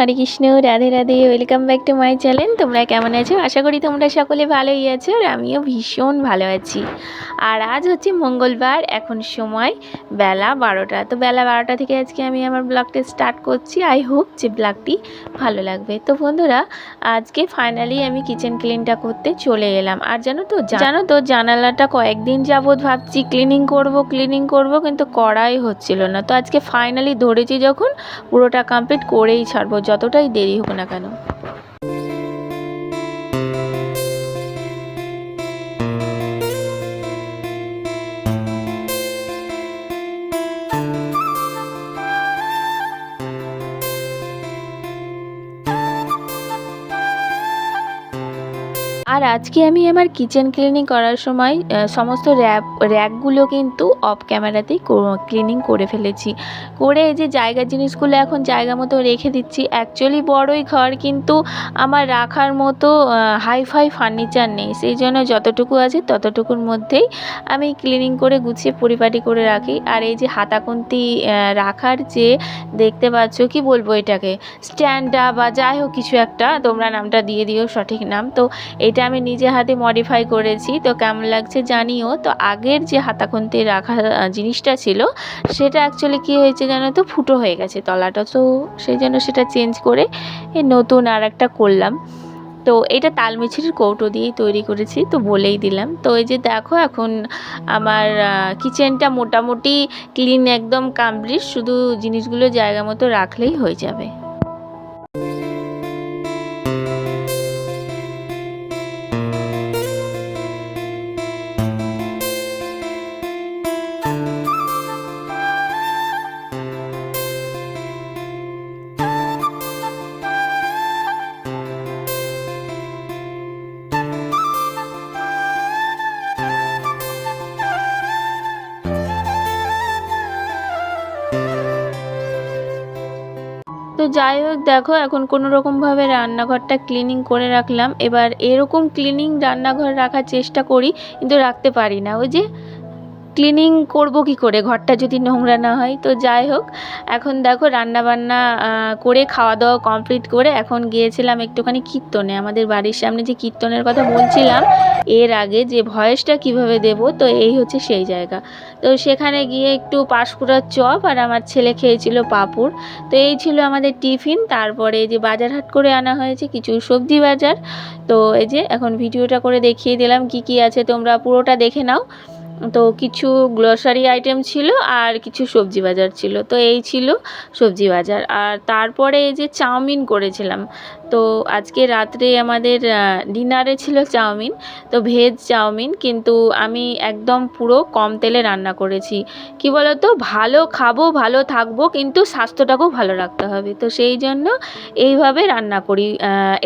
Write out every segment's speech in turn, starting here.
Hare Krishna, Radhe Radhe. Welcome back to my channel. তোমরা কেমন আছো? আশা করি তোমরা সকলে ভালোই আছো, আর আমিও ভীষণ ভালো আছি। আর আজ হচ্ছে মঙ্গলবার, এখন সময় বেলা 12টা। তো বেলা 12টা থেকে আজকে আমি আমার ব্লগটা স্টার্ট করছি। আই হোপ যে ব্লগটি ভালো লাগবে। তো বন্ধুরা, আজকে ফাইনালি আমি কিচেন ক্লিনটা করতে চলে এলাম। আর জানো তো জানালাটা কয়েকদিন যাবৎ ভাবছি ক্লিনিং করব, কিন্তু করাই হচ্ছিল না। তো আজকে ফাইনালি ধরেছি যখন, পুরোটা কমপ্লিট করেই ছাড়বো, যতটাই দেরি হোক না কেন। আর আজকে আমি আমার কিচেন ক্লিনিং করার সময় সমস্ত র্যাকগুলো কিন্তু অফ ক্যামেরাতেই ক্লিনিং করে ফেলেছি। করে এই যে জায়গার জিনিসগুলো এখন জায়গা মতো রেখে দিচ্ছি। অ্যাকচুয়ালি বড়ই ঘর, কিন্তু আমার রাখার মতো হাইফাই ফার্নিচার নেই, সেই জন্য যতটুকু আছে ততটুকুর মধ্যেই আমি ক্লিনিং করে গুছিয়ে পরিপাটি করে রাখি। আর এই যে হাতাখুন্তি রাখার যে দেখতে পাচ্ছ, কি বলবো এটাকে, স্ট্যান্ডা বা যাই হোক কিছু একটা, তোমরা নামটা দিয়ে দিও সঠিক নাম। তো এটা আমি নিজে হাতে মডিফাই করেছি, তো কেমন লাগছে জানিও। তো আগের যে হাতাখুন্তি রাখা জিনিসটা ছিল, সেটা অ্যাকচুয়ালি কী হয়েছে জানো তো, ফুটো হয়ে গেছে তলাটা। তো সেই জন্য সেটা চেঞ্জ করে নতুন আর একটা করলাম। তো এটা তালমিছরির কৌটো দিয়েই তৈরি করেছি, তো বলেই দিলাম। তো এই যে দেখো, এখন আমার কিচেনটা মোটামুটি ক্লিন একদম কমপ্লিট, শুধু জিনিসগুলো জায়গা মতো রাখলেই হয়ে যাবে। তো যাই হোক, দেখো এখন কোনো রকমভাবে রান্নাঘরটা ক্লিনিং করে রাখলাম। এবার এরকম ক্লিনিং রান্নাঘর রাখার চেষ্টা করি, কিন্তু রাখতে পারি না। ওই যে ক্লিনিং করব কি করে, ঘরটা যদি নোংরা না হয়। তো যাই হোক, এখন দেখো রান্নাবান্না করে খাওয়া দাওয়া কমপ্লিট করে এখন গিয়েছিলাম একটুখানি কীর্তনে। আমাদের বাড়ির সামনে যে কীর্তনের কথা বলছিলাম এর আগে, যে ভয়েসটা কিভাবে দেব, তো এই হচ্ছে সেই জায়গা। তো সেখানে গিয়ে একটু পাঁশকুড়ার চপ আর আমার ছেলে খেয়েছিল পাঁপড়। তো এই ছিল আমাদের টিফিন। তারপরে যে বাজার হাট করে আনা হয়েছে কিছু সবজি বাজার। তো এই যে এখন ভিডিওটা করে দেখিয়ে দিলাম কি কি আছে, তোমরা পুরোটা দেখে নাও। তো কিছু গ্রসারি আইটেম ছিল আর কিছু সবজি বাজার ছিল। তো এই ছিল সবজি বাজার। আর তারপরে এই যে চাউমিন করেছিলাম। তো আজকে রাত্রে আমাদের ডিনারে ছিল চাউমিন, তো ভেজ চাউমিন, কিন্তু আমি একদম পুরো কম তেলে রান্না করেছি। কি বলো তো, ভালো খাবো ভালো থাকবো, কিন্তু স্বাস্থ্যটাকেও ভালো রাখতে হবে। তো সেই জন্য এইভাবে রান্না করি।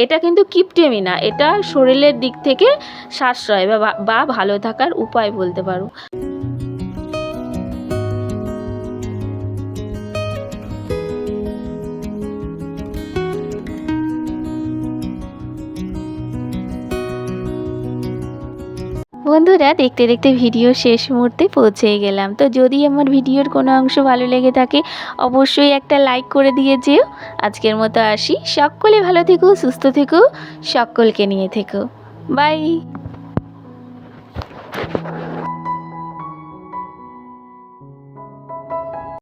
এটা কিন্তু কিপটেমি না, এটা শরীরের দিক থেকে সাশ্রয় বা ভালো থাকার উপায় বলতে পারো। বন্ধুরা, দেখতে দেখতে ভিডিও শেষ মুহূর্তে পৌঁছে গেলাম। তো যদি আমার ভিডিওর কোনো অংশ ভালো লেগে থাকে, অবশ্যই একটা লাইক করে দিয়ে যেও। আজকের মতো আসি, সকলে ভালো থেকো, সুস্থ থেকো, সকলকে নিয়ে থেকো। বাই।